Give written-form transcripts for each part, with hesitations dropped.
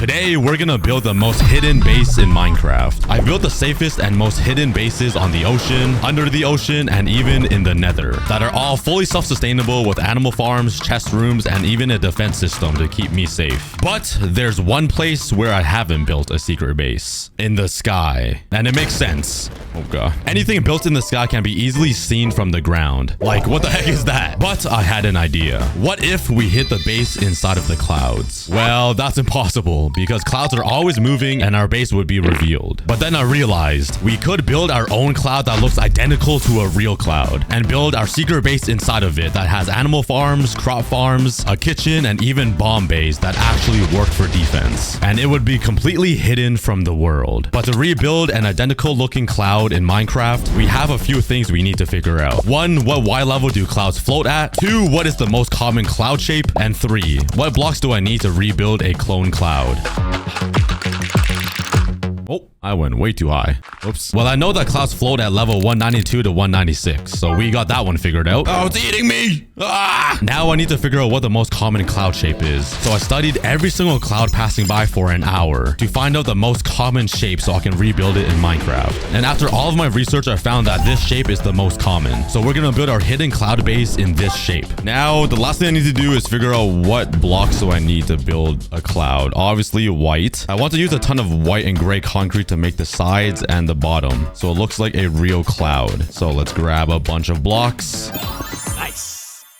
Today, we're gonna build the most hidden base in Minecraft. I built the safest and most hidden bases on the ocean, under the ocean, and even in the nether that are all fully self-sustainable with animal farms, chest rooms, and even a defense system to keep me safe. But there's one place where I haven't built a secret base. In the sky. And it makes sense. Oh god. Anything built in the sky can be easily seen from the ground. Like, what the heck is that? But I had an idea. What if we hid the base inside of the clouds? Well, that's impossible because clouds are always moving and our base would be revealed. But then I realized we could build our own cloud that looks identical to a real cloud and build our secret base inside of it that has animal farms, crop farms, a kitchen, and even bomb bays that actually work for defense. And it would be completely hidden from the world. But to rebuild an identical looking cloud in Minecraft, we have a few things we need to figure out. 1, what Y level do clouds float at? 2, what is the most common cloud shape? And 3, what blocks do I need to rebuild a clone cloud? Oh, I went way too high. Oops. Well, I know that clouds float at level 192 to 196, so we got that one figured out. Oh, it's eating me! Ah! Now I need to figure out what the most common cloud shape is. So I studied every single cloud passing by for an hour to find out the most common shape so I can rebuild it in Minecraft. And after all of my research, I found that this shape is the most common. So we're gonna build our hidden cloud base in this shape. Now, the last thing I need to do is figure out what blocks do I need to build a cloud. Obviously, white. I want to use a ton of white and gray concrete to make the sides and the bottom so it looks like a real cloud. So let's grab a bunch of blocks. Nice.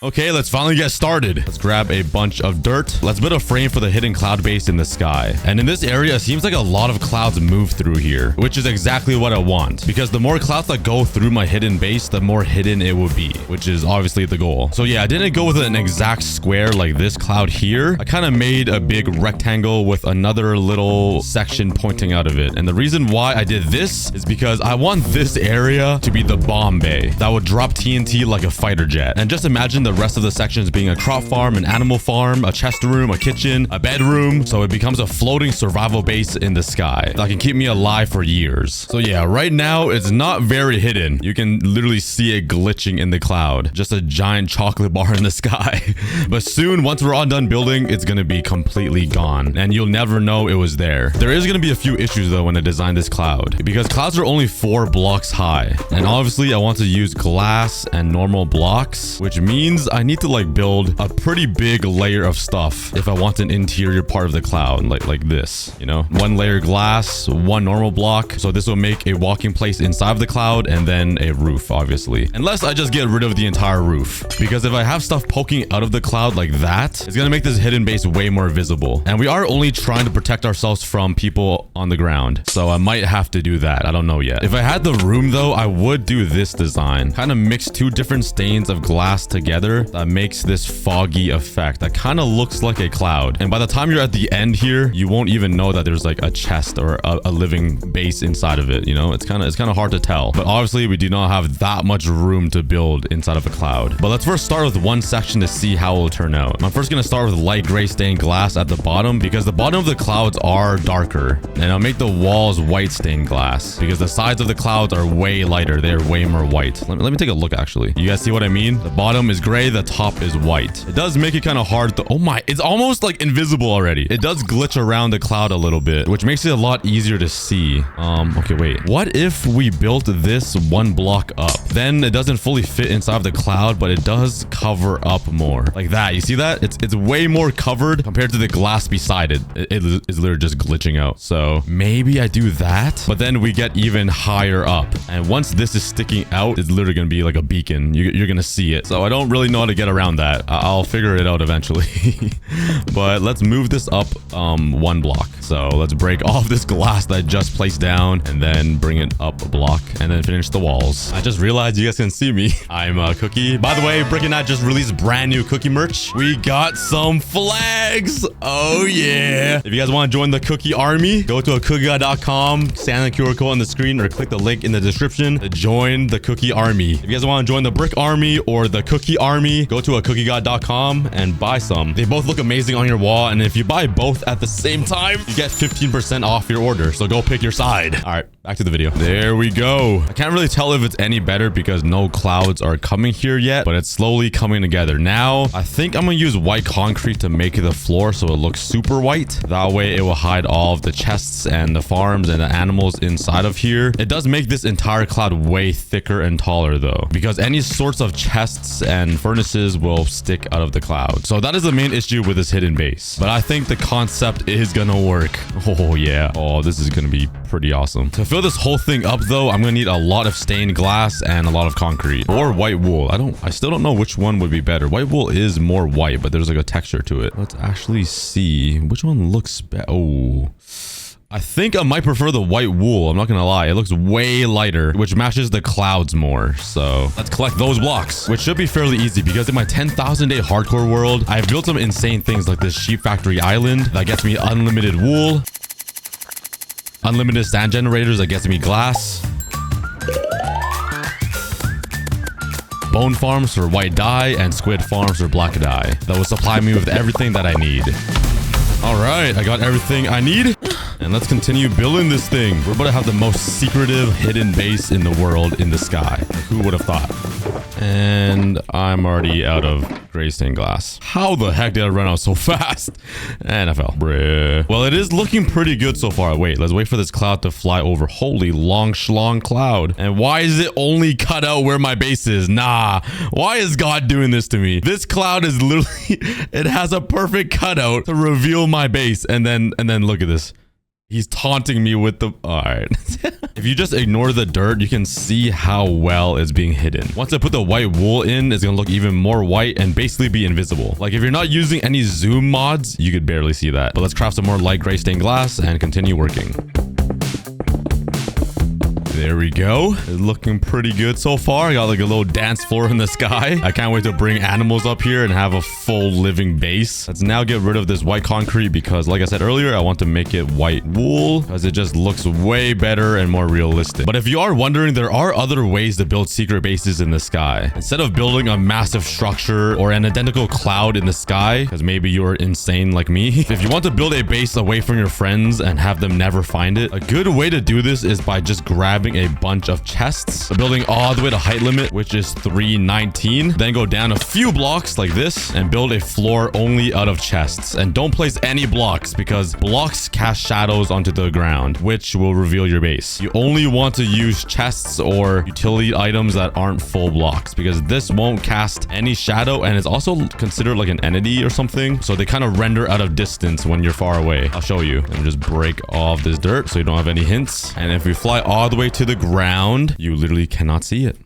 Okay, let's finally get started. Let's grab a bunch of dirt. Let's build a frame for the hidden cloud base in the sky. And in this area, it seems like a lot of clouds move through here, which is exactly what I want. Because the more clouds that go through my hidden base, the more hidden it will be, which is obviously the goal. So yeah, I didn't go with an exact square like this cloud here. I kind of made a big rectangle with another little section pointing out of it. And the reason why I did this is because I want this area to be the bomb bay that would drop TNT like a fighter jet. And just imagine the rest of the sections being a crop farm, an animal farm, a chest room, a kitchen, a bedroom, so it becomes a floating survival base in the sky that can keep me alive for years. So yeah, right now it's not very hidden. You can literally see it glitching in the cloud, just a giant chocolate bar in the sky. But soon, once we're all done building, it's gonna be completely gone and you'll never know it was there. There is gonna be a few issues though when I design this cloud, because clouds are only 4 blocks high, and obviously I want to use glass and normal blocks, which means I need to like build a pretty big layer of stuff if I want an interior part of the cloud, like this, you know, 1 layer glass, 1 normal block. So this will make a walking place inside of the cloud, and then a roof, obviously, unless I just get rid of the entire roof, because if I have stuff poking out of the cloud like that, it's gonna make this hidden base way more visible. And we are only trying to protect ourselves from people on the ground, so I might have to do that. I don't know yet. If I had the room though, I would do this design, kind of mix 2 different stains of glass together that makes this foggy effect that kind of looks like a cloud. And by the time you're at the end here, you won't even know that there's like a chest or a living base inside of it. You know, it's kind of hard to tell. But obviously we do not have that much room to build inside of a cloud. But let's first start with one section to see how it will turn out. I'm first going to start with light gray stained glass at the bottom, because the bottom of the clouds are darker, and I'll make the walls white stained glass because the sides of the clouds are way lighter. They're way more white. Let me take a look actually. You guys see what I mean? The bottom is gray, the top is white. It does make it kind of hard to, oh my, it's almost like invisible already. It does glitch around the cloud a little bit, which makes it a lot easier to see. Okay, wait. What if we built this 1 block up? Then it doesn't fully fit inside of the cloud, but it does cover up more. Like that. You see that? It's way more covered compared to the glass beside it. It is literally just glitching out. So maybe I do that, but then we get even higher up. And once this is sticking out, it's literally going to be like a beacon. You're going to see it. So I don't really know how to get around that. I'll figure it out eventually. But let's move this up 1 block. So let's break off this glass that I just placed down and then bring it up a block and then finish the walls. I just realized you guys can see me. I'm a Cookie. By the way, Brick and I just released brand new Cookie merch. We got some flags. Oh yeah. If you guys want to join the Cookie army, go to aCookieGod.com, scan the QR code on the screen, or click the link in the description to join the Cookie army. If you guys want to join the Brick army or the Cookie army, go to aCookieGod.com and buy some. They both look amazing on your wall, and if you buy both at the same time, you get 15% off your order. So go pick your side. All right. Back to the video. There we go. I can't really tell if it's any better because no clouds are coming here yet, but it's slowly coming together. Now, I think I'm gonna use white concrete to make the floor so it looks super white. That way it will hide all of the chests and the farms and the animals inside of here. It does make this entire cloud way thicker and taller though, because any sorts of chests and furnaces will stick out of the cloud. So that is the main issue with this hidden base. But I think the concept is gonna work. Oh yeah. Oh, this is gonna be pretty awesome. To fill this whole thing up though, I'm gonna need a lot of stained glass and a lot of concrete or white wool. I still don't know which one would be better. White wool is more white, but there's like a texture to it. Let's actually see which one looks better. Oh, I think I might prefer the white wool. I'm not gonna lie. It looks way lighter, which matches the clouds more. So let's collect those blocks, which should be fairly easy because in my 10,000 day hardcore world, I've built some insane things like this sheep factory island that gets me unlimited wool, unlimited sand generators that gets me glass, bone farms for white dye, and squid farms for black dye that will supply me with everything that I need. All right, I got everything I need. And let's continue building this thing. We're about to have the most secretive hidden base in the world in the sky. Who would have thought? And I'm already out of gray stained glass. How the heck did I run out so fast? And I fell. Bruh. Well, it is looking pretty good so far. Wait, let's wait for this cloud to fly over. Holy long schlong cloud. And why is it only cut out where my base is? Nah. Why is God doing this to me? This cloud is literally, it has a perfect cutout to reveal my base. And then look at this. He's taunting me with the... All right. If you just ignore the dirt, you can see how well it's being hidden. Once I put the white wool in, it's going to look even more white and basically be invisible. Like if you're not using any zoom mods, you could barely see that. But let's craft some more light gray stained glass and continue working. There we go. It's looking pretty good so far. I got like a little dance floor in the sky. I can't wait to bring animals up here and have a full living base. Let's now get rid of this white concrete because like I said earlier, I want to make it white wool because it just looks way better and more realistic. But if you are wondering, there are other ways to build secret bases in the sky. Instead of building a massive structure or an identical cloud in the sky, because maybe you're insane like me, if you want to build a base away from your friends and have them never find it, a good way to do this is by just grabbing a bunch of chests, building all the way to height limit, which is 319. Then go down a few blocks like this and build a floor only out of chests. And don't place any blocks because blocks cast shadows onto the ground, which will reveal your base. You only want to use chests or utility items that aren't full blocks because this won't cast any shadow and it's also considered like an entity or something. So they kind of render out of distance when you're far away. I'll show you. And just break off this dirt so you don't have any hints. And if we fly all the way to the ground, you literally cannot see it.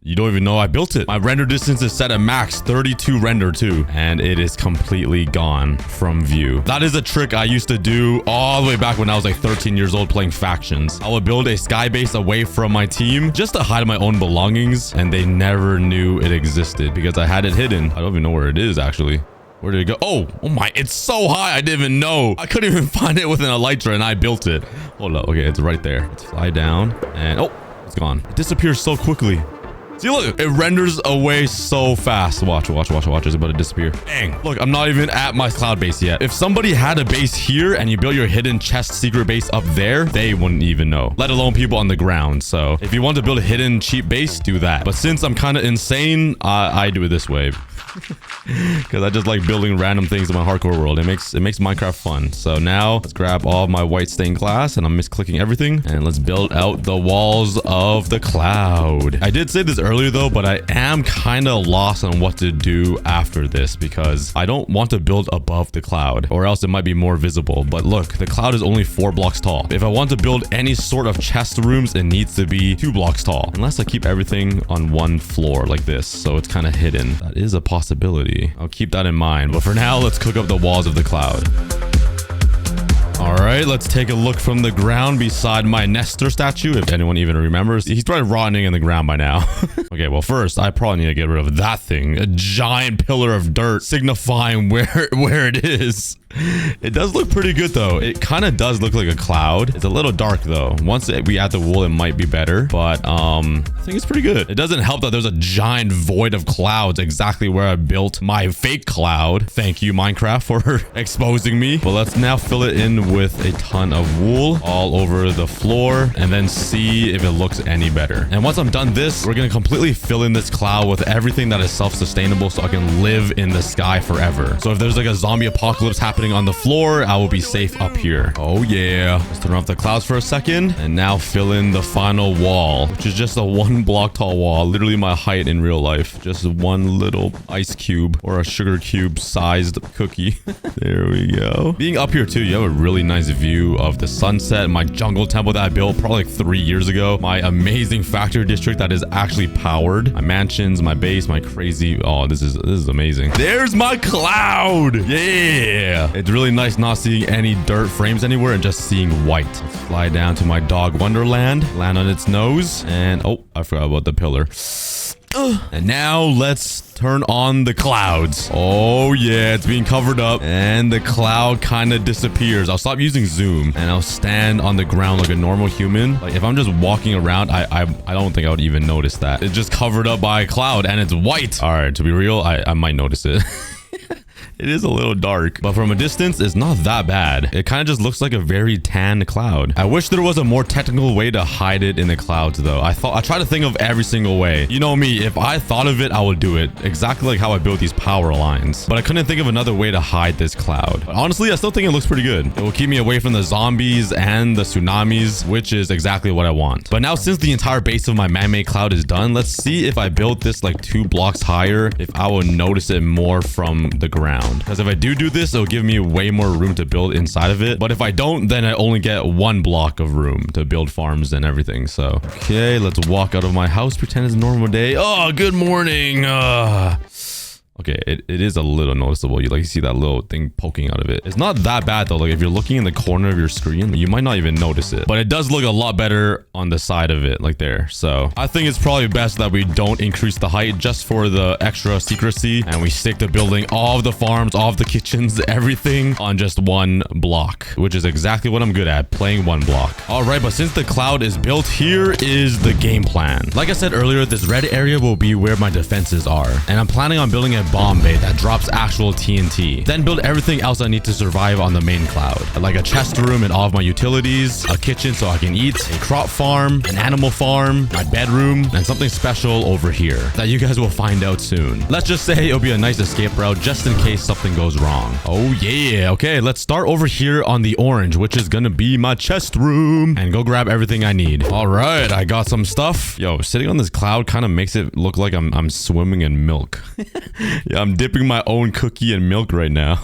You don't even know I built it. My render distance is set at max 32 render too, and it is completely gone from view. That is a trick I used to do all the way back when I was like 13 years old playing factions. I would build a sky base away from my team just to hide my own belongings, and they never knew it existed because I had it hidden. I don't even know where it is actually. Where did it go? Oh my, it's so high. I didn't even know. I couldn't even find it with an elytra and I built it. Hold up. Okay, it's right there. Let's fly down and oh, it's gone. It disappears so quickly. See, look, it renders away so fast. Watch. It's about to disappear. Dang. Look, I'm not even at my cloud base yet. If somebody had a base here and you built your hidden chest secret base up there, they wouldn't even know, let alone people on the ground. So if you want to build a hidden cheap base, do that. But since I'm kind of insane, I do it this way. Because I just like building random things in my hardcore world. It makes Minecraft fun. So now let's grab all of my white stained glass and I'm misclicking everything and let's build out the walls of the cloud. I did say this earlier though, but I am kind of lost on what to do after this because I don't want to build above the cloud or else it might be more visible. But look, the cloud is only 4 blocks tall. If I want to build any sort of chest rooms, it needs to be 2 blocks tall unless I keep everything on one floor like this. So it's kind of hidden. That is a possibility. I'll keep that in mind. But for now, let's cook up the walls of the cloud. All right, let's take a look from the ground beside my Nestor statue. If anyone even remembers, he's probably rotting in the ground by now. Okay, well, first, I probably need to get rid of that thing. A giant pillar of dirt signifying where it is. It does look pretty good though. It kind of does look like a cloud. It's a little dark though. Once we add the wool, it might be better, but I think it's pretty good. It doesn't help that there's a giant void of clouds exactly where I built my fake cloud. Thank you, Minecraft, for exposing me. But let's now fill it in with a ton of wool all over the floor and then see if it looks any better. And once I'm done this, we're gonna completely fill in this cloud with everything that is self-sustainable so I can live in the sky forever. So if there's like a zombie apocalypse happening on the floor, I will be safe up here. Oh yeah. Let's turn off the clouds for a second and now fill in the final wall, which is just a 1 block tall wall, literally my height in real life. Just one little ice cube or a sugar cube sized cookie. There we go. Being up here too, you have a really nice view of the sunset, my jungle temple that I built probably like 3 years ago, my amazing factory district that is actually powered, my mansions, my base, my crazy, oh, this is amazing. There's my cloud. Yeah. It's really nice not seeing any dirt frames anywhere and just seeing white. Let's fly down to my dog wonderland, land on its nose, and oh, I forgot about the pillar. And now let's turn on the clouds. Oh yeah, it's being covered up and the cloud kind of disappears. I'll stop using zoom and I'll stand on the ground like a normal human. Like if I'm just walking around, I don't think I would even notice that. It's just covered up by a cloud and it's white. All right, to be real, I might notice it. It is a little dark, but from a distance, it's not that bad. It kind of just looks like a very tan cloud. I wish there was a more technical way to hide it in the clouds, though. I tried to think of every single way. You know me, if I thought of it, I would do it. Exactly like how I built these power lines. But I couldn't think of another way to hide this cloud. But honestly, I still think it looks pretty good. It will keep me away from the zombies and the tsunamis, which is exactly what I want. But now, since the entire base of my man-made cloud is done, let's see if I build this like 2 blocks higher, if I will notice it more from the ground. Because if I do this, it'll give me way more room to build inside of it. But if I don't, then I only get 1 block of room to build farms and everything. So, okay, let's walk out of my house, pretend it's a normal day. Oh, good morning. Okay, it is a little noticeable. You see that little thing poking out of it. It's not that bad though. Like if you're looking in the corner of your screen, you might not even notice it. But it does look a lot better on the side of it, like there. So I think it's probably best that we don't increase the height just for the extra secrecy. And we stick to building all of the farms, all of the kitchens, everything on just 1 block, which is exactly what I'm good at, playing 1 block. All right, but since the cloud is built, here is the game plan. Like I said earlier, this red area will be where my defenses are. And I'm planning on building a bomb bay that drops actual TNT. Then build everything else I need to survive on the main cloud. Like a chest room and all of my utilities, a kitchen so I can eat, a crop farm, an animal farm, my bedroom, and something special over here that you guys will find out soon. Let's just say it'll be a nice escape route just in case something goes wrong. Oh yeah. Okay, let's start over here on the orange, which is gonna be my chest room, and go grab everything I need. All right, I got some stuff. Yo, sitting on this cloud kind of makes it look like I'm swimming in milk. Yeah, I'm dipping my own cookie in milk right now.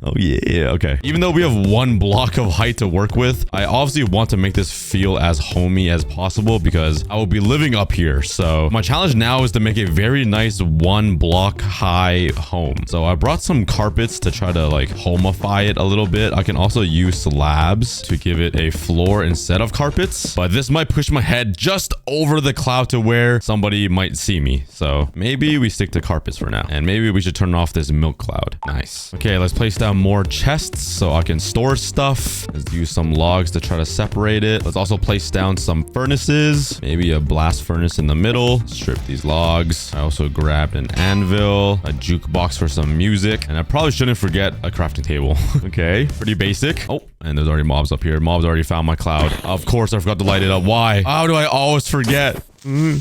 Oh yeah, okay. Even though we have 1 block of height to work with, I obviously want to make this feel as homey as possible because I will be living up here. So my challenge now is to make a very nice 1 block high home. So I brought some carpets to try to like homify it a little bit. I can also use slabs to give it a floor instead of carpets, but this might push my head just over the cloud to where somebody might see me. So maybe we stick to carpets for now, and maybe we should turn off this milk cloud. Nice. Okay, let's place down more chests so I can store stuff. Let's use some logs to try to separate it. Let's also place down some furnaces, maybe a blast furnace in the middle. Strip these logs. I also grabbed an anvil, a jukebox for some music, and I probably shouldn't forget a crafting table. Okay, pretty basic. Oh, and there's already mobs up here. Mobs already found my cloud. Of course, I forgot to light it up. Why? How do I always forget? Go,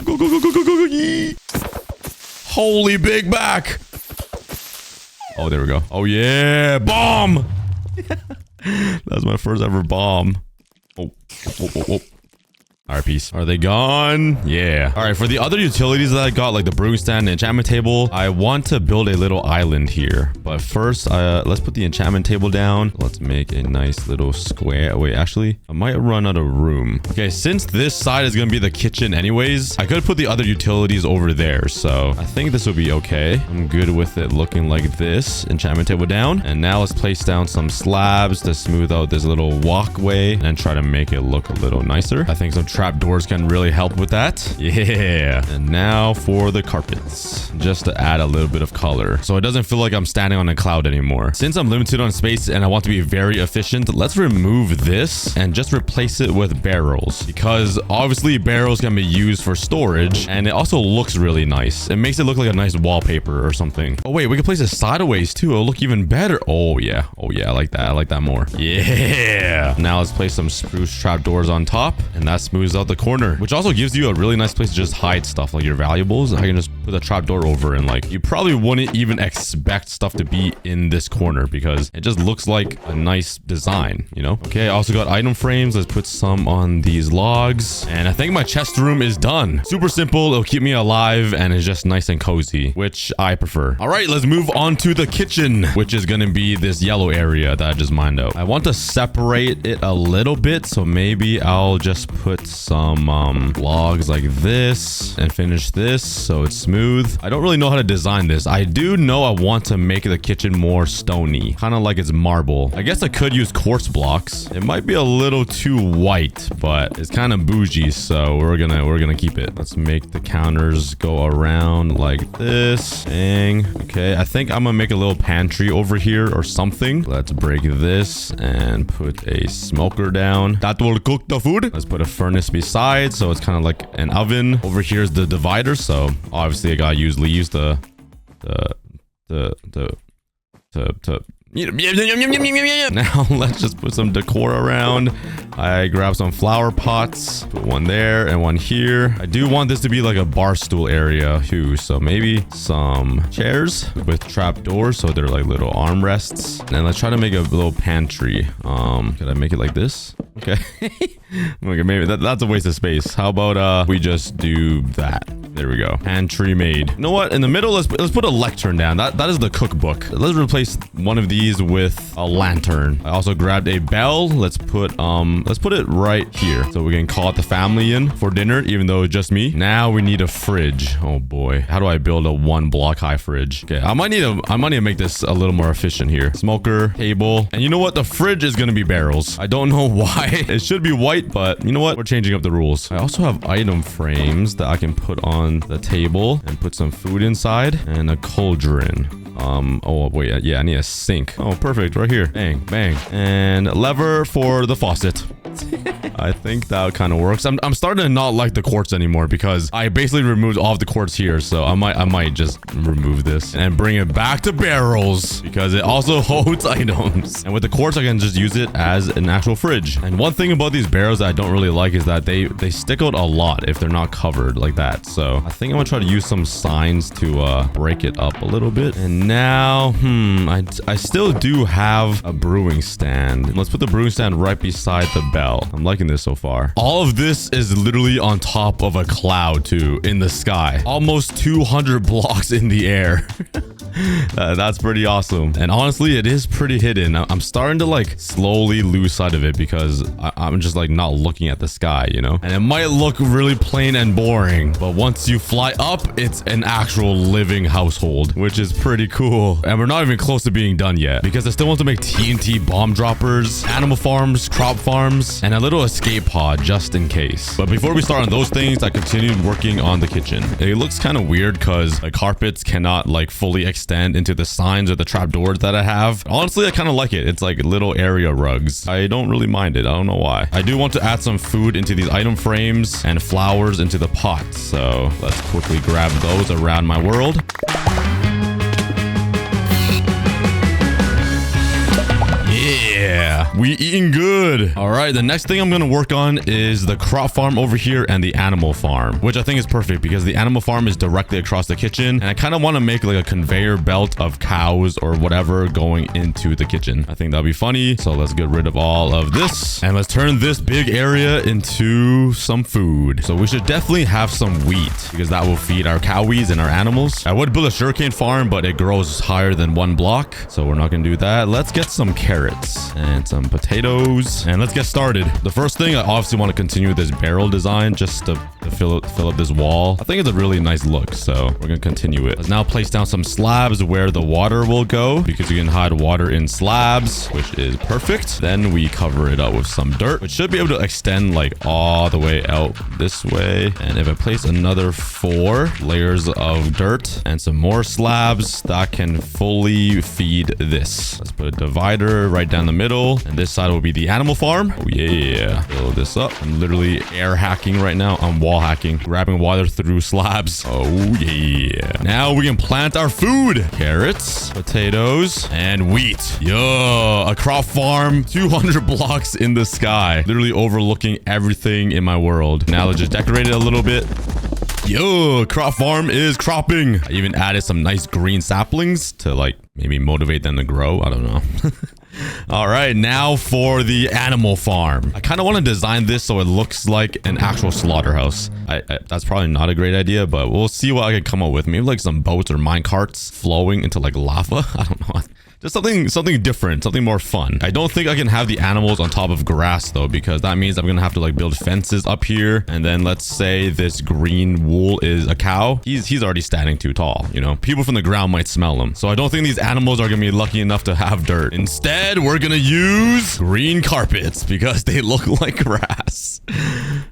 go, go, go, go, go, go. Holy Big Mac. Oh, there we go. Oh, yeah. Bomb. That's my first ever bomb. Oh, oh, oh, oh. All right, peace. Are they gone? Yeah. All right, for the other utilities that I got, like the brewing stand and enchantment table, I want to build a little island here. But first, let's put the enchantment table down. Let's make a nice little square. Wait, actually, I might run out of room. Okay, since this side is going to be the kitchen anyways, I could put the other utilities over there. So I think this will be okay. I'm good with it looking like this. Enchantment table down. And now let's place down some slabs to smooth out this little walkway and try to make it look a little nicer. I think some trapdoors can really help with that. Yeah. And now for the carpets, just to add a little bit of color, so it doesn't feel like I'm standing on a cloud anymore. Since I'm limited on space and I want to be very efficient, let's remove this and just replace it with barrels, because obviously barrels can be used for storage, and it also looks really nice. It makes it look like a nice wallpaper or something. Oh wait, we can place it sideways too. It'll look even better. Oh yeah, I like that. I like that more. Yeah. Now let's place some spruce trapdoors on top, and that smooths out the corner, which also gives you a really nice place to just hide stuff like your valuables. I can just put a trapdoor over, and like you probably wouldn't even expect stuff to be in this corner because it just looks like a nice design, you know? Okay, I also got item frames. Let's put some on these logs, and I think my chest room is done. Super simple. It'll keep me alive, and it's just nice and cozy, which I prefer. All right, let's move on to the kitchen, which is gonna be this yellow area that I just mined out. I want to separate it a little bit, so maybe I'll just put some logs like this and finish this so it's smooth. I don't really know how to design this. I do know I want to make the kitchen more stony, kind of like it's marble. I guess I could use quartz blocks. It might be a little too white, but it's kind of bougie, so we're gonna keep it. Let's make the counters go around like this. Dang. Okay, I think I'm gonna make a little pantry over here or something. Let's break this and put a smoker down. That will cook the food. Let's put a furnace beside, so it's kind of like an oven. Over here is the divider, so obviously I gotta use leaves to now let's just put some decor around. I grab some flower pots, put one there and one here. I do want this to be like a bar stool area too, so maybe some chairs with trap doors so they're like little armrests. And let's try to make a little pantry. Could I make it like this? Okay. Okay, maybe that's a waste of space. How about we just do that? There we go. Pantry made. You know what? In the middle, let's put a lectern down. That is the cookbook. Let's replace one of these with a lantern. I also grabbed a bell. Let's put it right here so we can call it the family in for dinner, even though it's just me. Now we need a fridge. Oh boy. How do I build a 1-block high fridge? Okay, I might need to make this a little more efficient here. Smoker, table, and you know what? The fridge is gonna be barrels. I don't know why. It should be white, but you know what? We're changing up the rules. I also have item frames that I can put on the table and put some food inside and a cauldron. Oh wait, yeah, I need a sink. Oh, perfect, right here. Bang, bang. And a lever for the faucet. I think that kind of works. I'm starting to not like the quartz anymore because I basically removed all of the quartz here, so I might just remove this and bring it back to barrels because it also holds items. And with the quartz, I can just use it as an actual fridge. And one thing about these barrels that I don't really like is that they stick out a lot if they're not covered like that. So I think I'm gonna try to use some signs to break it up a little bit. And now, I still do have a brewing stand. Let's put the brewing stand right beside the bell. I'm liking this so far. All of this is literally on top of a cloud too, in the sky. Almost 200 blocks in the air. That's pretty awesome. And honestly, it is pretty hidden. I'm starting to like slowly lose sight of it because I'm just like not looking at the sky, you know? And it might look really plain and boring, but once you fly up, it's an actual living household, which is pretty cool. And we're not even close to being done yet because I still want to make TNT bomb droppers, animal farms, crop farms, and a little escape pod just in case. But before we start on those things, I continued working on the kitchen. It looks kind of weird because the carpets cannot like fully extend into the signs or the trapdoors that I have. Honestly, I kind of like it. It's like little area rugs. I don't really mind it. I don't know why. I do want to add some food into these item frames and flowers into the pots. So let's quickly grab those around my world. Yeah, we eating good. All right, the next thing I'm gonna work on is the crop farm over here and the animal farm, which I think is perfect because the animal farm is directly across the kitchen, and I kind of want to make like a conveyor belt of cows or whatever going into the kitchen. I think that'll be funny. So let's get rid of all of this and let's turn this big area into some food. So we should definitely have some wheat because that will feed our cowies and our animals. I would build a sugarcane farm, but it grows higher than 1 block, so we're not gonna do that. Let's get some carrots and some potatoes and let's get started. The first thing, I obviously want to continue this barrel design just to to fill up this wall. I think it's a really nice look, so we're gonna continue it. Let's now place down some slabs where the water will go, because you can hide water in slabs, which is perfect. Then we cover it up with some dirt, which should be able to extend like all the way out this way. And if I place another 4 layers of dirt and some more slabs, that can fully feed this. Let's put a divider right down the middle, and this side will be the animal farm. Oh yeah, fill this up. I'm literally air hacking right now. I'm wall hacking, grabbing water through slabs. Oh yeah. Now we can plant our food. Carrots, potatoes, and wheat. Yo, a crop farm, 200 blocks in the sky, literally overlooking everything in my world. Now let's just decorate it a little bit. Yo, crop farm is cropping. I even added some nice green saplings to like maybe motivate them to grow. I don't know. All right, now for the animal farm. I kind of want to design this so it looks like an actual slaughterhouse. That's probably not a great idea, but we'll see what I can come up with. Maybe like some boats or mine carts flowing into like lava. I don't know. Just something different, something more fun. I don't think I can have the animals on top of grass though, because that means I'm gonna have to like build fences up here. And then let's say this green wool is a cow. He's already standing too tall, you know? People from the ground might smell him. So I don't think these animals are gonna be lucky enough to have dirt. Instead, we're gonna use green carpets because they look like grass.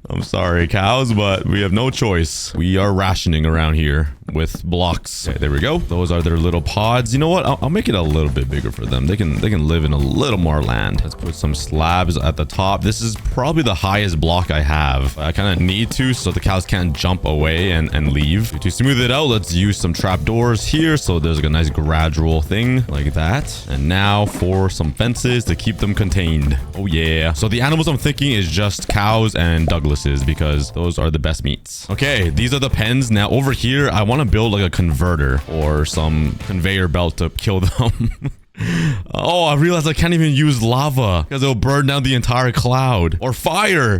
I'm sorry, cows, but we have no choice. We are rationing around here with blocks. Okay, there we go. Those are their little pods. You know what? I'll make it a little bit bigger for them. They can live in a little more land. Let's put some slabs at the top. This is probably the highest block I have. I kind of need to so the cows can't jump away and leave. To smooth it out, let's use some trapdoors here so there's like a nice gradual thing like that. And now for some fences to keep them contained. Oh yeah. So the animals I'm thinking is just cows and Douglases because those are the best meats. Okay, these are the pens. Now over here, I want to build like a converter or some conveyor belt to kill them. Oh, I realized I can't even use lava because it'll burn down the entire cloud or fire.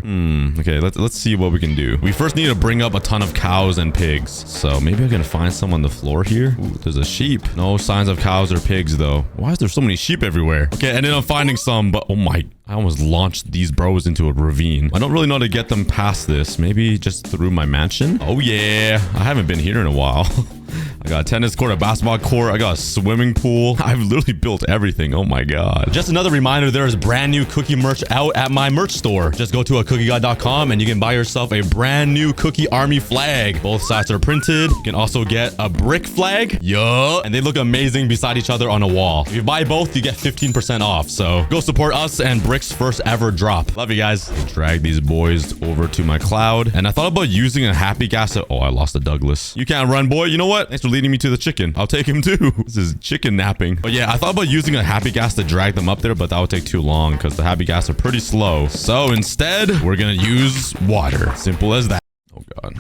Okay, let's see what we can do. We first need to bring up a ton of cows and pigs. So maybe I can find some on the floor here. Ooh, there's a sheep. No signs of cows or pigs though. Why is there so many sheep everywhere? Okay, and then I'm finding some, but oh my, I almost launched these bros into a ravine. I don't really know how to get them past this. Maybe just through my mansion. Oh yeah, I haven't been here in a while. I got a tennis court, a basketball court. I got a swimming pool. I've literally built everything. Oh my god. Just another reminder, there is brand new cookie merch out at my merch store. Just go to aCookieGod.com and you can buy yourself a brand new cookie army flag. Both sides are printed. You can also get a brick flag. Yup. And they look amazing beside each other on a wall. If you buy both, you get 15% off. So go support us and Brick's first ever drop. Love you guys. Drag these boys over to my cloud. And I thought about using a happy gas. Oh, I lost a Douglas. You can't run, boy. You know what? Thanks for leading me to the chicken. I'll take him too. This is chicken napping. But yeah, I thought about using a happy gas to drag them up there, but that would take too long because the happy gas are pretty slow. So instead, we're gonna use water. Simple as that.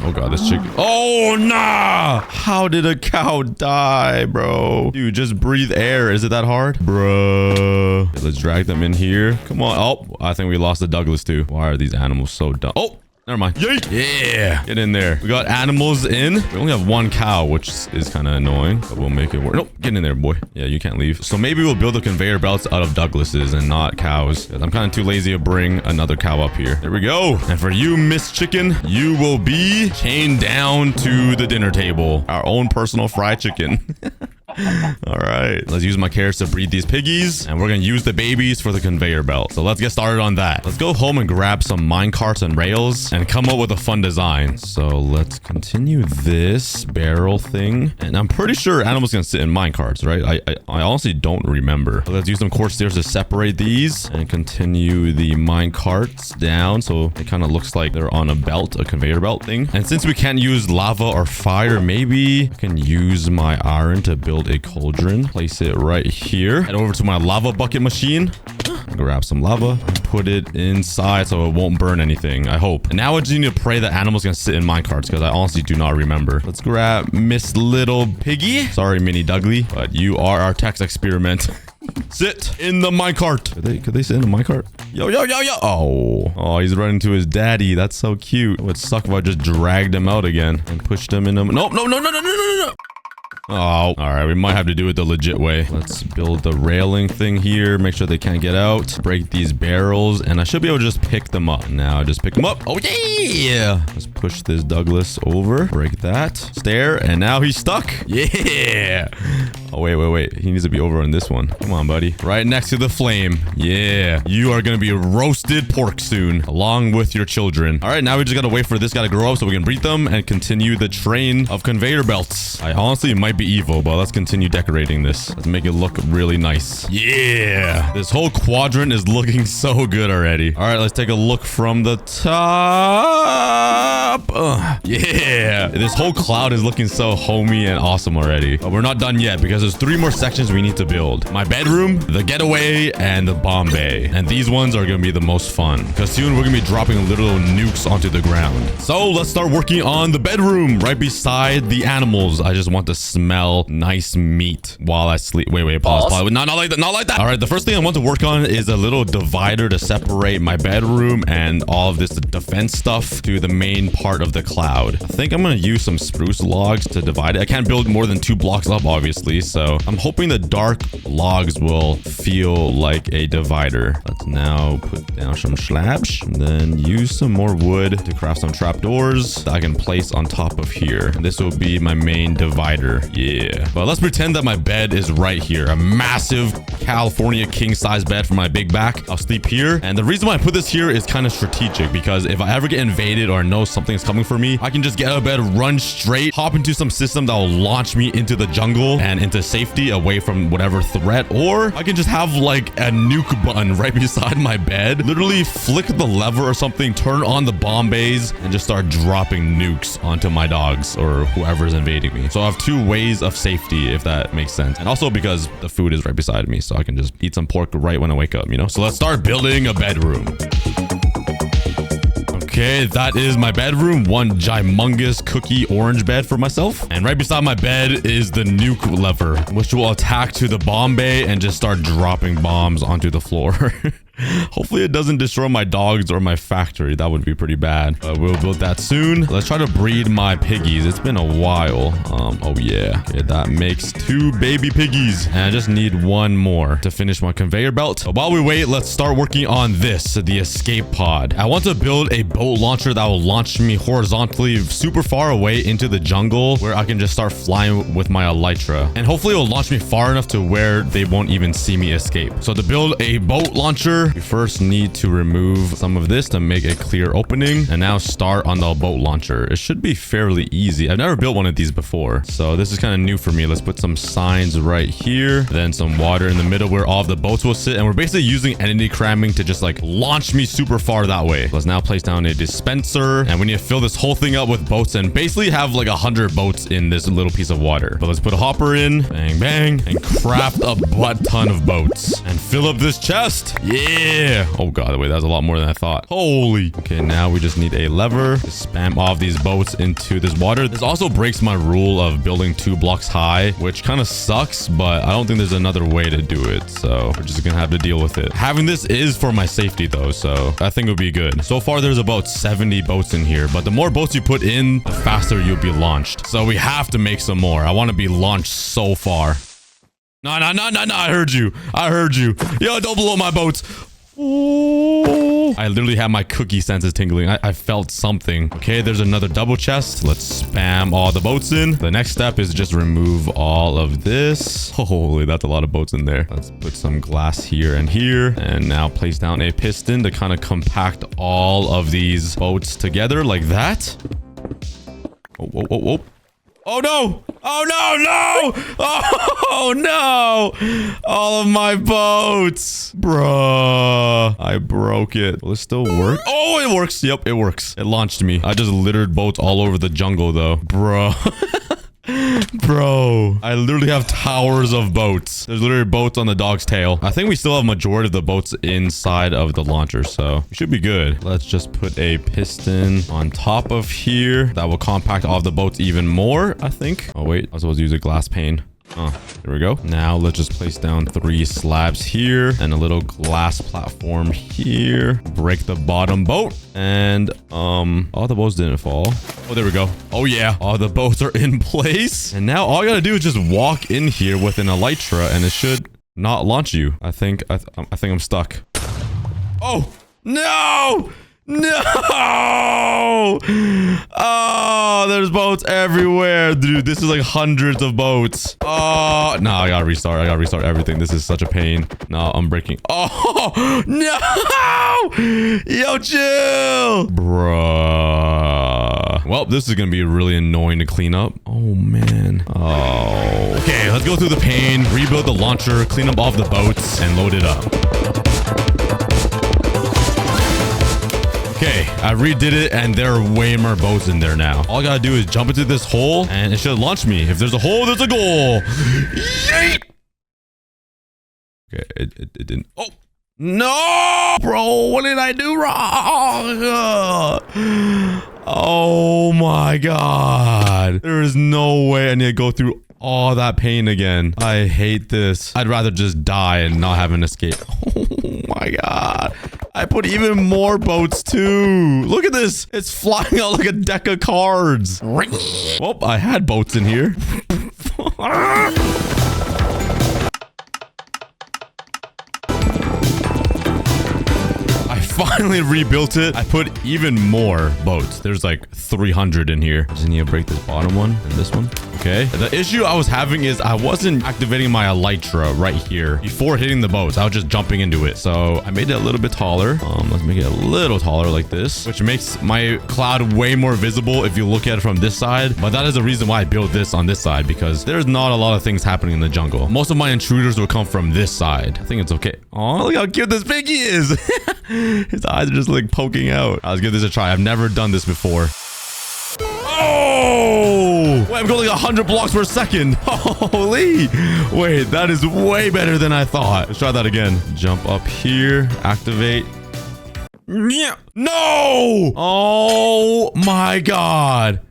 Oh god, this chicken. Oh nah! How did a cow die, bro? Dude, just breathe air. Is it that hard? Bruh. Okay, let's drag them in here. Come on. Oh, I think we lost the Douglas too. Why are these animals so dumb? Oh! Never mind. Yeet. Yeah. Get in there. We got animals in. We only have one cow, which is kind of annoying, but we'll make it work. Nope. Get in there, boy. Yeah, you can't leave. So maybe we'll build the conveyor belts out of Douglases and not cows. I'm kind of too lazy to bring another cow up here. There we go. And for you, Miss Chicken, you will be chained down to the dinner table. Our own personal fried chicken. All right, let's use my carrots to breed these piggies, and we're gonna use the babies for the conveyor belt. So let's get started on that. Let's go home and grab some mine carts and rails and come up with a fun design. So let's continue this barrel thing, and I'm pretty sure animals can sit in mine carts, right? I honestly don't remember. So let's use some quartz stairs to separate these and continue the mine carts down so it kind of looks like they're on a belt, a conveyor belt thing. And since we can't use lava or fire, maybe I can use my iron to build a cauldron. Place it right here. Head over to my lava bucket machine. Grab some lava and put it inside so it won't burn anything, I hope. And now I just need to pray that animals can sit in minecarts because I honestly do not remember. Let's grab Miss Little Piggy. Sorry, Mini Dougly, but you are our text experiment. Sit in the minecart. Could they sit in the minecart? Yo. Oh, he's running to his daddy. That's so cute. It would suck if I just dragged him out again and pushed him in the... No. Oh, all right. We might have to do it the legit way. Let's build the railing thing here. Make sure they can't get out. Break these barrels, and I should be able to just pick them up. Now, just pick them up. Oh, yeah. Let's push this Douglas over. Break that. Stair. And now he's stuck. Yeah. Oh, wait. He needs to be over on this one. Come on, buddy. Right next to the flame. Yeah. You are going to be roasted pork soon, along with your children. All right, now we just got to wait for this guy to grow up so we can breed them and continue the train of conveyor belts. I honestly might be evil, but let's continue decorating this. Let's make it look really nice. Yeah. This whole quadrant is looking so good already. All right, let's take a look from the top. Yeah. This whole cloud is looking so homey and awesome already. But we're not done yet because there's 3 more sections we need to build. My bedroom, the getaway, and the bomb bay. And these ones are going to be the most fun because soon we're going to be dropping little nukes onto the ground. So let's start working on the bedroom right beside the animals. I just want to smell nice meat while I sleep. Wait, pause. Not like that. Not like that. All right, the first thing I want to work on is a little divider to separate my bedroom and all of this defense stuff to the main part of the cloud. I think I'm going to use some spruce logs to divide it. I can't build more than 2 blocks up, obviously, so I'm hoping the dark logs will feel like a divider. Let's now put down some slabs and then use some more wood to craft some trapdoors that I can place on top of here. And this will be my main divider. Yeah. But let's pretend that my bed is right here. A massive California king-size bed for my big back. I'll sleep here. And the reason why I put this here is kind of strategic because if I ever get invaded or know something's coming for me, I can just get out of bed, run straight, hop into some system that will launch me into the jungle and into safety away from whatever threat. Or I can just have like a nuke button right beside my bed. Literally flick the lever or something, turn on the bomb bays, and just start dropping nukes onto my dogs or whoever's invading me. So I have 2 ways of safety, if that makes sense. And also because the food is right beside me, so I can just eat some pork right when I wake up, you know? So let's start building a bedroom. Okay, that is my bedroom. One gymongous cookie orange bed for myself. And right beside my bed is the nuke lever, which will attack to the bomb bay and just start dropping bombs onto the floor. Hopefully it doesn't destroy my dogs or my factory. That would be pretty bad. We'll build that soon. Let's try to breed my piggies. It's been a while. Oh yeah. Okay, that makes 2 baby piggies. And I just need 1 more to finish my conveyor belt. But while we wait, let's start working on this, the escape pod. I want to build a boat launcher that will launch me horizontally super far away into the jungle where I can just start flying with my elytra. And hopefully it will launch me far enough to where they won't even see me escape. So to build a boat launcher, we first need to remove some of this to make a clear opening and now start on the boat launcher. It should be fairly easy. I've never built one of these before, so this is kind of new for me. Let's put some signs right here, then some water in the middle where all of the boats will sit, and we're basically using entity cramming to just like launch me super far that way. Let's now place down a dispenser, and we need to fill this whole thing up with boats and basically have like 100 boats in this little piece of water. But let's put a hopper in, bang bang, and craft a butt ton of boats and fill up this chest. Yeah. Oh god, wait, that's a lot more than I thought. Holy. Okay, now we just need a lever to spam all of these boats into this water. This also breaks my rule of building 2 blocks high, which kind of sucks, but I don't think there's another way to do it, so we're just gonna have to deal with it. Having this is for my safety though, so I think it'll be good. So far there's about 70 boats in here, but the more boats you put in, the faster you'll be launched. So we have to make some more. I want to be launched so far. No, I heard you. Yo, don't blow my boats. Ooh. I literally have my cookie senses tingling. I felt something. Okay, there's another double chest. Let's spam all the boats in. The next step is just remove all of this. Holy, that's a lot of boats in there. Let's put some glass here and here. And now place down a piston to kind of compact all of these boats together like that. Oh. Oh no! Oh no! Oh no! All of my boats! Bruh. I broke it. Will it still work? Oh, it works. Yep, it works. It launched me. I just littered boats all over the jungle though. Bruh. Bro, I literally have towers of boats. There's literally boats on the dog's tail. I think we still have majority of the boats inside of the launcher, so we should be good. Let's just put a piston on top of here. That will compact all of the boats even more, I think. Oh, wait. I was supposed to use a glass pane. There we go. Now let's just place down 3 slabs here and a little glass platform here. Break the bottom boat and all the boats didn't fall. Oh, there we go. Oh yeah, all the boats are in place. And now all I gotta do is just walk in here with an elytra and it should not launch you. I think I'm stuck. Oh no! No! Oh, there's boats everywhere. Dude, this is like hundreds of boats. Oh, no, I gotta restart. I gotta restart everything. This is such a pain. No, I'm breaking. Oh, no! Yo, chill! Bruh. Well, this is gonna be really annoying to clean up. Oh, man. Oh. Okay, let's go through the pain, rebuild the launcher, clean up all of the boats, and load it up. Okay, I redid it, and there are way more boats in there now. All I gotta do is jump into this hole, and it should launch me. If there's a hole, there's a goal. Yeet! Okay, it didn't. Oh! No! Bro, what did I do wrong? Oh my god. There is no way I need to go through all that pain again. I hate this. I'd rather just die and not have an escape. Oh my god. I put even more boats too. Look at this. It's flying out like a deck of cards. Well, I had boats in here. Finally rebuilt it. I put even more boats. There's like 300 in here. I just need to break this bottom one and this one. Okay. The issue I was having is I wasn't activating my elytra right here before hitting the boats. I was just jumping into it. So I made it a little bit taller. Let's make it a little taller like this, which makes my cloud way more visible if you look at it from this side. But that is the reason why I built this on this side, because there's not a lot of things happening in the jungle. Most of my intruders will come from this side. I think it's okay. Oh, look how cute this piggy is. His eyes are just like poking out. Let's give this a try. I've never done this before. Oh! Wait, I'm going like 100 blocks per second. Holy! Wait, that is way better than I thought. Let's try that again. Jump up here. Activate. No! Oh my god.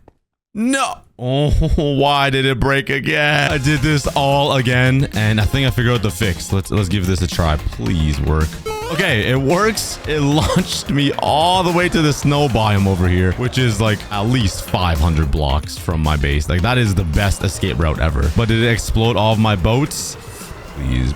No. Oh, why did it break again? I did this all again, and I think I figured out the fix. Let's give this a try. Please work. Okay, it works. It launched me all the way to the snow biome over here, which is like at least 500 blocks from my base. Like, that is the best escape route ever. But did it explode all of my boats? Please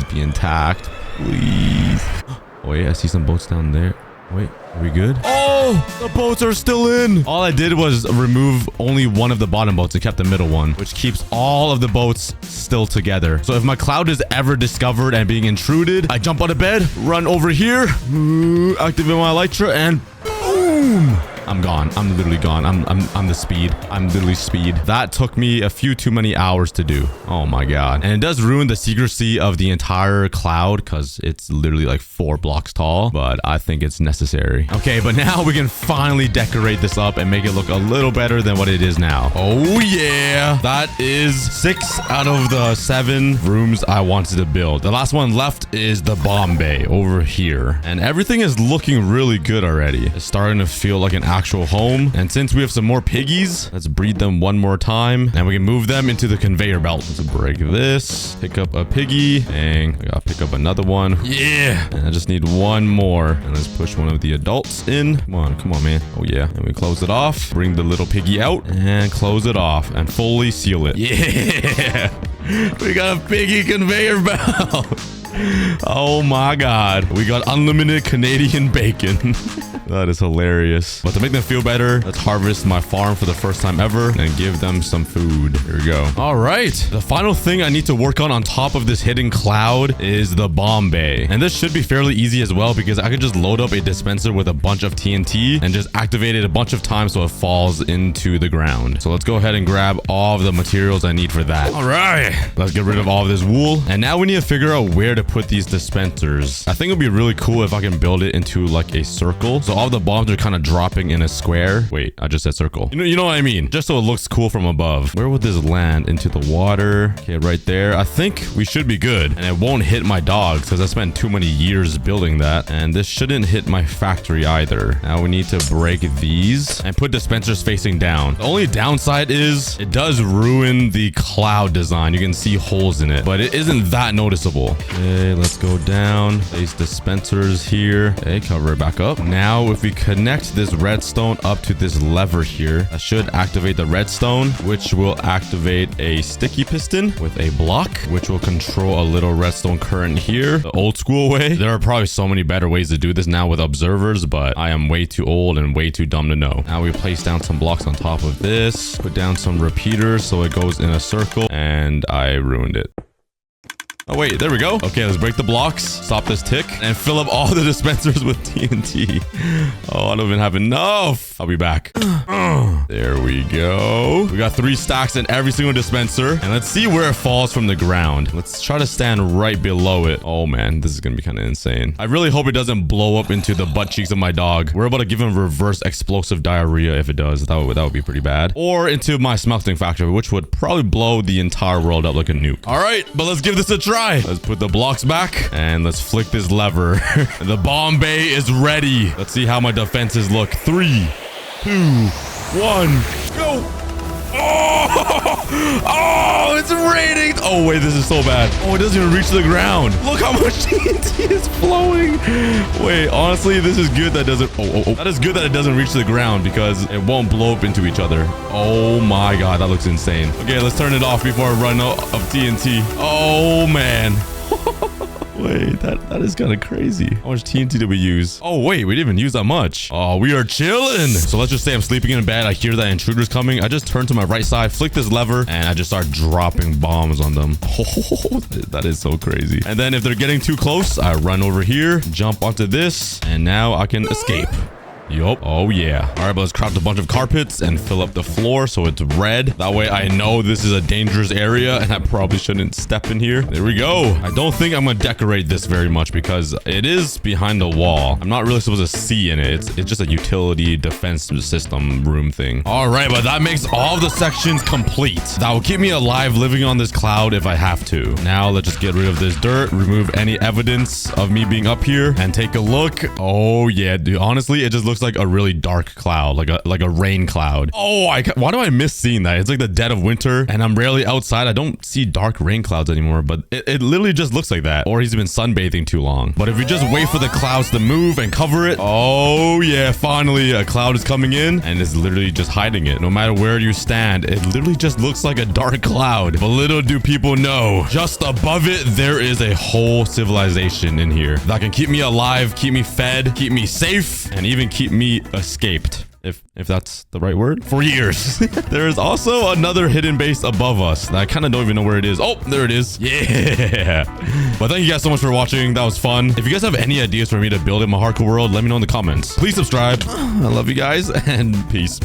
be intact. Please. Oh, wait, I see some boats down there. Wait, are we good? Oh, the boats are still in. All I did was remove only one of the bottom boats and kept the middle one, which keeps all of the boats still together. So if my cloud is ever discovered and being intruded, I jump out of bed, run over here, activate my elytra, and boom. I'm gone. I'm literally gone. I'm the speed. I'm literally speed. That took me a few too many hours to do. Oh my god. And it does ruin the secrecy of the entire cloud because it's literally like 4 blocks tall, but I think it's necessary. Okay, but now we can finally decorate this up and make it look a little better than what it is now. Oh yeah. That is 6 out of the 7 rooms I wanted to build. The last one left is the bomb bay over here. And everything is looking really good already. It's starting to feel like an actual home. And since we have some more piggies, let's breed them one more time and we can move them into the conveyor belt. Let's break this, pick up a piggy. Dang, I gotta pick up another one. Yeah, and I just need one more, and let's push one of the adults in. Come on, man. Oh yeah, and we close it off, bring the little piggy out and close it off and fully seal it. Yeah, we got a piggy conveyor belt. Oh my god, we got unlimited Canadian bacon. That is hilarious. But to make them feel better, let's harvest my farm for the first time ever and give them some food. Here we go. All right. The final thing I need to work on top of this hidden cloud is the bomb bay. And this should be fairly easy as well because I could just load up a dispenser with a bunch of TNT and just activate it a bunch of times so it falls into the ground. So let's go ahead and grab all of the materials I need for that. All right. Let's get rid of all of this wool. And now we need to figure out where to put these dispensers. I think it would be really cool if I can build it into like a circle. So all the bombs are kind of dropping in a square. Wait, I just said circle. You know what I mean? Just so it looks cool from above. Where would this land? Into the water. Okay, right there. I think we should be good. And it won't hit my dogs because I spent too many years building that. And this shouldn't hit my factory either. Now we need to break these and put dispensers facing down. The only downside is it does ruin the cloud design. You can see holes in it, but it isn't that noticeable. Okay, let's go down. Place dispensers here. Okay, cover it back up. Now, if we connect this redstone up to this lever here, that should activate the redstone, which will activate a sticky piston with a block, which will control a little redstone current here. The old school way. There are probably so many better ways to do this now with observers, but I am way too old and way too dumb to know. Now we place down some blocks on top of this, put down some repeaters so it goes in a circle, and I ruined it. Oh, wait, there we go. Okay, let's break the blocks, stop this tick, and fill up all the dispensers with TNT. Oh, I don't even have enough. I'll be back. There we go. We got 3 stacks in every single dispenser, and let's see where it falls from the ground. Let's try to stand right below it. Oh, man, this is going to be kind of insane. I really hope it doesn't blow up into the butt cheeks of my dog. We're about to give him reverse explosive diarrhea if it does. That would be pretty bad. Or into my smelting factory, which would probably blow the entire world up like a nuke. All right, but let's give this a try. Let's put the blocks back and let's flick this lever. The bomb bay is ready. Let's see how my defenses look. 3, 2, 1, go. Oh, it's raining. Oh, wait, this is so bad. Oh, it doesn't even reach the ground. Look how much TNT is flowing. Wait, honestly, this is good that doesn't... Oh. That is good that it doesn't reach the ground because it won't blow up into each other. Oh my God, that looks insane. Okay, let's turn it off before I run out of TNT. Oh, man. Wait, that is kind of crazy. How much TNT did we use? Oh, wait, we didn't even use that much. Oh, we are chilling. So let's just say I'm sleeping in bed. I hear that intruder's coming. I just turn to my right side, flick this lever, and I just start dropping bombs on them. Oh, that is so crazy. And then if they're getting too close, I run over here, jump onto this, and now I can escape. Yup. Oh, yeah. All right, but let's craft a bunch of carpets and fill up the floor so it's red. That way I know this is a dangerous area and I probably shouldn't step in here. There we go. I don't think I'm going to decorate this very much because it is behind the wall. I'm not really supposed to see in it. It's just a utility defense system room thing. All right, but that makes all the sections complete. That will keep me alive living on this cloud if I have to. Now let's just get rid of this dirt, remove any evidence of me being up here, and take a look. Oh, yeah, dude. Honestly, it just looks like a really dark cloud, like a rain cloud. Oh, why do I miss seeing that? It's like the dead of winter and I'm rarely outside. I don't see dark rain clouds anymore, but it literally just looks like that. Or he's been sunbathing too long. But if you just wait for the clouds to move and cover it, oh yeah, finally a cloud is coming in and it's literally just hiding it. No matter where you stand, it literally just looks like a dark cloud. But little do people know, just above it, there is a whole civilization in here that can keep me alive, keep me fed, keep me safe, and even keep me escaped, if that's the right word, for years. There is also another hidden base above us that I kind of don't even know where it is. Oh, there it is. Yeah. But thank you guys so much for watching. That was fun. If you guys have any ideas for me to build in my hardcore world, let me know in the comments. Please subscribe. I love you guys and peace.